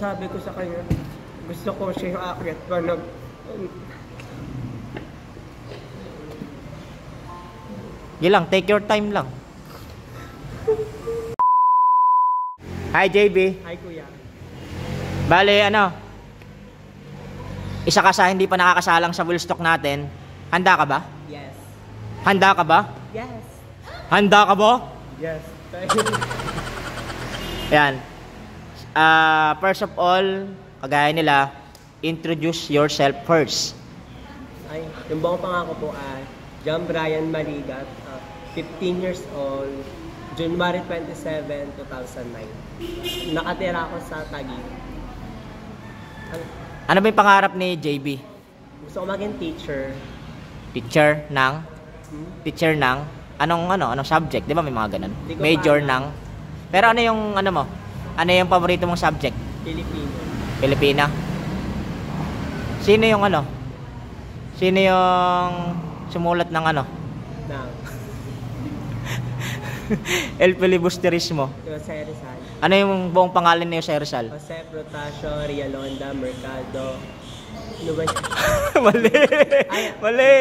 sabi ko sa kanya, gusto ko siya yung aakyat ko. Lang, take your time lang. Hi JB. Hi kuya. Bale, ano? Isa ka sa hindi pa nakakasalang sa Willstock natin. Handa ka ba? Yes. Handa ka ba? Yes. Handa ka ba? Yes. Ayan. First of all, kagaya nila, introduce yourself first. Ay, yung buong pangako po ay John Brian Maligat, 15 years old, January 27, 2009. Nakatira ako sa Taguig. Ano ba yung pangarap ni JB? Gusto ko maging teacher. Teacher ng anong subject? 'Di ba may mga ganun? Major ng. Pero ano yung ano mo? Ano yung paborito mong subject? Filipino. Pilipina. Sino yung sumulat ng ano? Na. El Filibusterismo. Jose Rizal. Ano yung buong pangalan ni Jose Rizal? Jose Protasio Rialonda Mercado. Ano ba? Mali. Mali.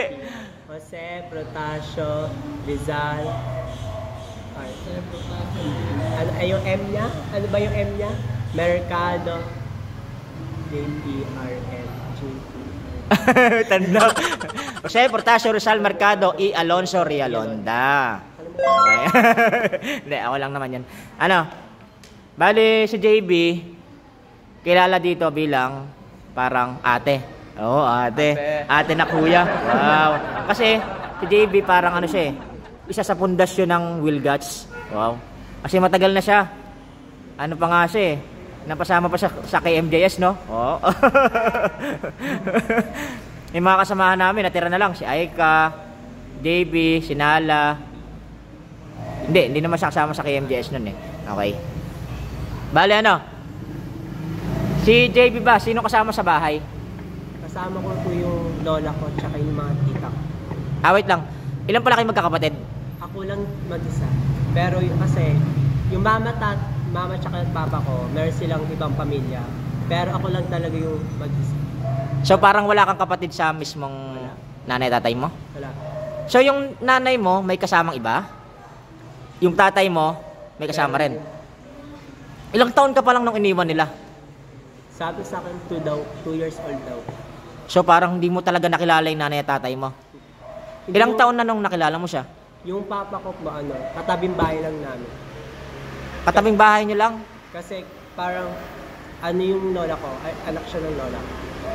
Jose Protasio Rizal. Ano yung M niya? Ano ba yung M niya? Mercado. J-E-R-N. Tanda. Jose Protasio Rizal Mercado E. Alonso Rialonda. Okay. Hindi, ako lang naman yan. Ano? Bali, si JB, kilala dito bilang parang ate. Oo, ate. Ate na kuya. Wow. Kasi, si JB parang ano siya isa sa pundasyon ng Willgats. Wow. Kasi matagal na siya. Ano pa nga siya napasama pa sa KMJS, no? Oo. Yung mga kasamahan namin, natira na lang. Si Aika, JB, si Nala. Hindi naman siya kasama sa KMJS nun Okay. Bale, ano? Si JB ba, sino kasama sa bahay? Kasama ko po yung lola ko tsaka yung mga tita ko. Wait lang. Ilan pala kayo magkakapatid? Ako lang mag-isa. Pero kasi, yung mama tsaka yung papa ko, meron silang ibang pamilya. Pero ako lang talaga yung mag-isa. So parang wala kang kapatid sa mismong nanay tatay mo? Wala. So yung nanay mo may kasamang iba? Yung tatay mo may kasama rin? Ilang taon ka pa lang nung iniwan nila? Sabi sa akin 2 years old daw. So parang hindi mo talaga nakilala yung nanay at tatay mo? Ilang taon na nung nakilala mo siya? Yung papa ko katabing bahay lang namin. Katabing bahay niyo lang? Kasi parang yung lola ko, anak siya ng lola ko.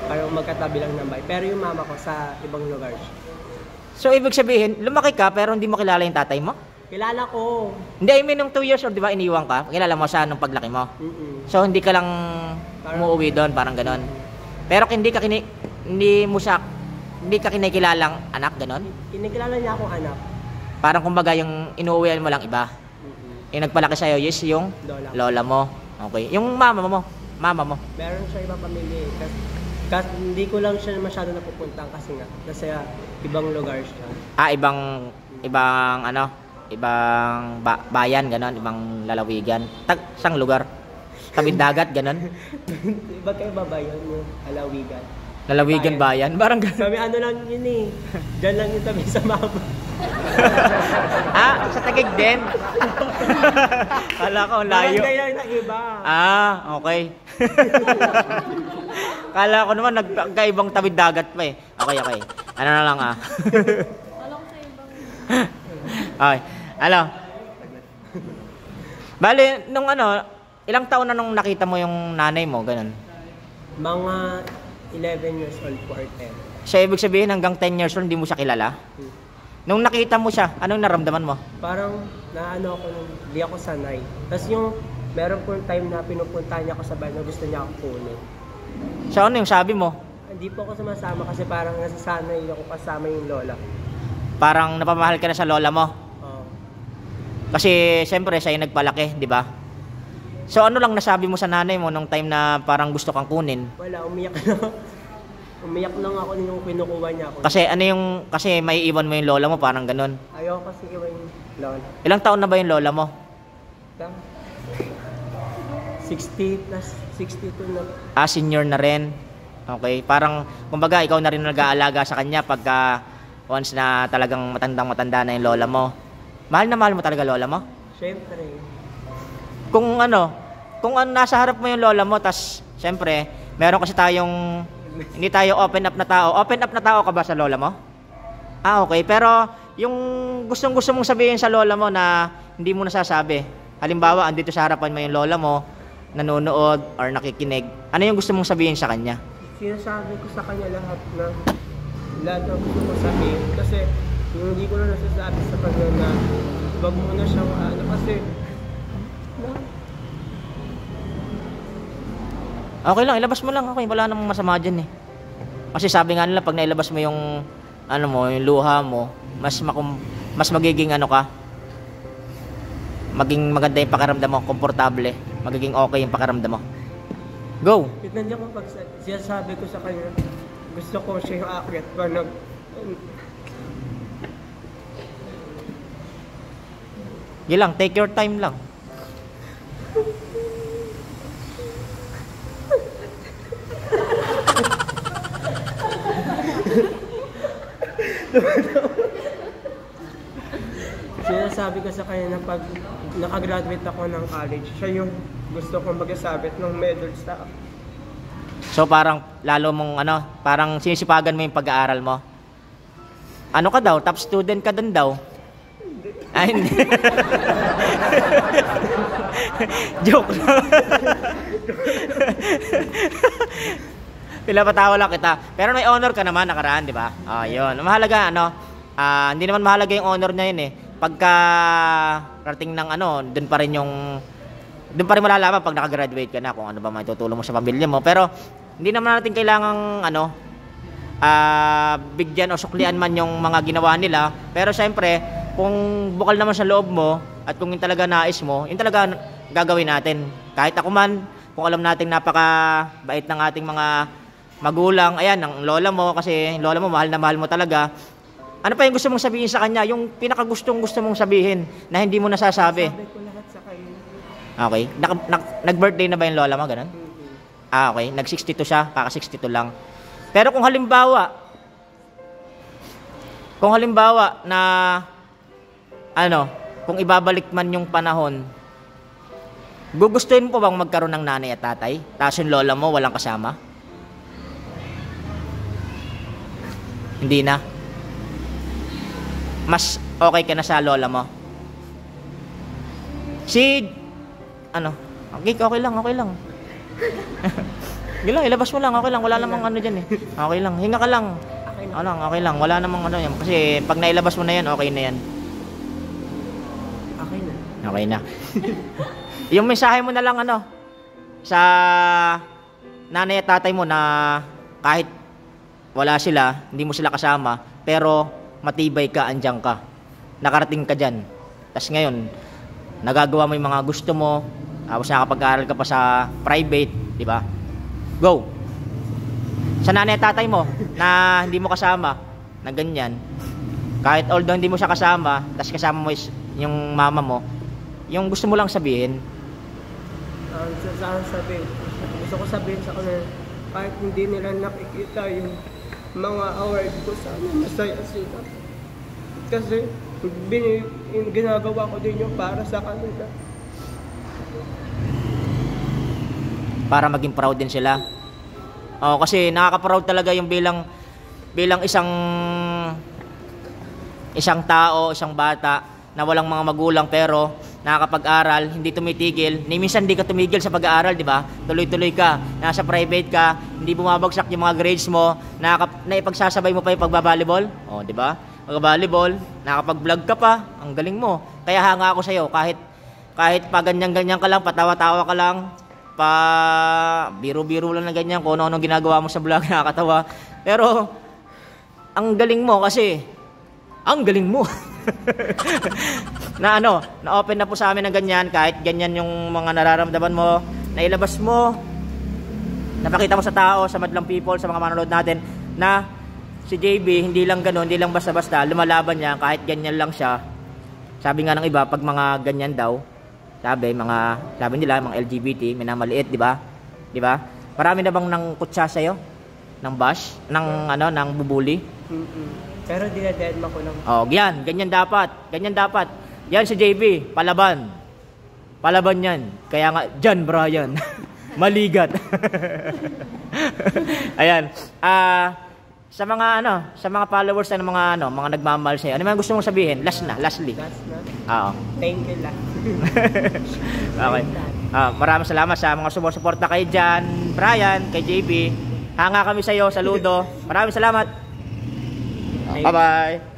Parang magkatabi lang ng bahay. Pero yung mama ko sa ibang lugar siya. So ibig sabihin, lumaki ka pero hindi mo kilala yung tatay mo? Kilala ko. Hindi, I mean nung 2 years old, di ba, iniwan ka? Kilala mo siya nung paglaki mo? So hindi ka lang umuwi doon, parang ganon. Pero hindi ka kinikilalang anak, ganon? Kinikilala niya akong anak. Parang kumbaga yung inuuwian mo lang iba. Yung nagpalaki sa'yo, yes, yung lola mo. Okay. Yung mama mo? Meron siya ibang pamilya kasi hindi ko lang siya masyado napupuntahan kasi ibang lugar siya. Ibang bayan, ganon, ibang lalawigan. Sang lugar? Tabing dagat, ganon? Iba kayo babayan yung lalawigan. Lalawigan bayan? Parang ganon. Kami lang yun Diyan lang yung tabi sa mapa. Sa Taguig din? Kala ko, layo. Barangay lang ng iba. Okay. Kala ko naman, nagkaibang tabing dagat pa Okay. Ano na lang Walang sa ibang. Okay. Bale, nung ilang taon na nung nakita mo yung nanay mo, ganun? Mga 11 years old po or 10. So, ibig sabihin hanggang 10 years old, hindi mo siya kilala? Nung nakita mo siya, anong naramdaman mo? Parang, ako hindi ako sanay. Tapos meron po time na pinupunta niya ako sa bahay na gusto niya ako kunin. So, ano yung sabi mo? Hindi po ako sumasama kasi parang nasasanay ako kasama yung lola. Parang napamahal ka na sa lola mo? Oo. Kasi, siyempre, siya yung nagpalaki, di ba? So, ano lang nasabi mo sa nanay mo nung time na parang gusto kang kunin? Wala, umiyak lang. Umiyak lang ako nung kinukuha niya ako. Kasi may iwan mo yung lola mo, parang ganun. Ayoko kasi iwan yung lola. Ilang taon na ba yung lola mo? 60 plus 62 na. Senior na rin. Okay, parang kumbaga ikaw na rin nag-aalaga sa kanya pagka once na talagang matandang-matanda na yung lola mo. Mahal na mahal mo talaga lola mo? Siyempre. Kung nasa harap mo yung lola mo, tas siyempre, meron kasi tayong, hindi tayo open up na tao. Open up na tao ka ba sa lola mo? Okay. Pero, yung gustong-gusto mong sabihin sa lola mo na hindi mo nasasabi. Halimbawa, andito sa harapan mo yung lola mo, nanonood or nakikinig. Ano yung gusto mong sabihin sa kanya? Sinasabi ko sa kanya lahat na gusto ko sabihin. Kasi, yung hindi ko na nasasabi sa kanya na wag mo na siyang kasi okay lang, ilabas mo lang. Okay, wala namang masama dyan eh. Kasi sabi nga nila, pag nailabas mo yung yung luha mo, mas magiging maging maganda yung pakiramdam mo, komportable, magiging okay yung pakiramdam mo. Go! Tignan niya kung pag sinasabi ko sa kanya, gusto ko siya yung aakyat pa Yun lang, take your time lang. Sinasabi ko sa kanya na pag nakagraduate ako ng college, siya yung gusto kong mag-isabit ng medal sa akin. So parang lalo mong parang sinisipagan mo yung pag-aaral mo. Ano ka daw? Top student ka dun daw? Ay, hindi. Joke lang. Pinapatawa lang kita. Pero may honor ka naman nakaraan, di ba? Yun. Mahalaga, hindi naman mahalaga yung honor niya yun eh. Pagka rating ng doon pa rin malalaman pag nakagraduate ka na kung ano ba maitutulong mo sa pamilya mo. Pero hindi naman natin kailangang bigyan o suklian man yung mga ginawa nila. Pero syempre, kung bukal naman sa loob mo at kung yun talaga nais mo, yun talaga gagawin natin. Kahit ako man, kung alam natin napakabait ng ating mga magulang, ayan, ng lola mo, kasi lola mo mahal na mahal mo talaga. Ano pa yung gusto mong sabihin sa kanya? Yung pinakagustong gusto mong sabihin na hindi mo nasasabi. Sabi ko lahat sa kanya. Okay. Nag-birthday na ba yung lola mo? Ganun? Okay. Nag-62 siya. Kaka-62 lang. Pero kung halimbawa na kung ibabalik man yung panahon, gugustuhin mo bang magkaroon ng nanay at tatay? Tapos yung lola mo walang kasama? Hindi na. Mas okay ka na sa lola mo. Okay lang. Sige lang, ilabas mo lang, okay lang, wala namang dyan eh. Okay lang, hinga ka lang. Okay lang, wala namang yan. Kasi pag nailabas mo na yan, okay na yan. Okay na. Yung mensahe mo na lang sa nanay at tatay mo na kahit wala sila, hindi mo sila kasama, pero matibay ka, andyan ka. Nakarating ka dyan. Tapos ngayon, nagagawa mo yung mga gusto mo, tapos nakapag-aaral ka pa sa private, di ba? Go! Sa nanay at tatay mo na hindi mo kasama, na ganyan, kahit although hindi mo siya kasama, tapos kasama mo yung mama mo, yung gusto mo lang sabihin. Gusto ko sabihin sa kanila, kahit hindi nila nakikita yung mga award ko, sana masaya sila. Kasi ginagawa ko din yung para sa kanila. Para maging proud din sila. Kasi nakaka-proud talaga yung bilang isang tao, isang bata na walang mga magulang pero nakakapag-aral, hindi tumitigil. Minsan hindi ka tumigil sa pag-aaral, di ba? Tuloy-tuloy ka, nasa private ka, hindi bumabagsak yung mga grades mo, naipagsasabay mo pa yung pagbabalibol. Di ba? Pag-volleyball, nakakapag-vlog ka pa, ang galing mo. Kaya hanga ako sa'yo, kahit pa ganyan-ganyan ka lang, patawa-tawa ka lang, pa biro-biro lang na ganyan, kung ano-ano ginagawa mo sa vlog, nakakatawa. Pero, ang galing mo kasi, ang galing mo. Na-open na po sa amin ng ganyan, kahit ganyan yung mga nararamdaman mo, nailabas mo, napakita mo sa tao, sa madlang people, sa mga manonood natin, na si JB, hindi lang gano'n, hindi lang basta-basta, lumalaban niya, kahit ganyan lang siya. Sabi nga ng iba, pag mga ganyan daw, sabi nila, mga LGBT, minamaliit, di ba? Di ba? Marami na bang nang kutsa sa'yo? Nang bash? Nang bubuli? Pero dinadedma ko lang. Oh, yan. Ganyan dapat. Ganyan dapat. Yan si JB. Palaban. Palaban yan. Kaya nga, John Brian. Maligat. Ayan. Sa mga followers ng mga nagmamahal sa'yo, ano man gusto mong sabihin? Lastly. Last na. Oo. Thank you lang. Okay. Maraming salamat sa mga sumusuporta kay John, Brian, kay JB. Hanga kami sa iyo, saludo. Maraming salamat. Bye-bye.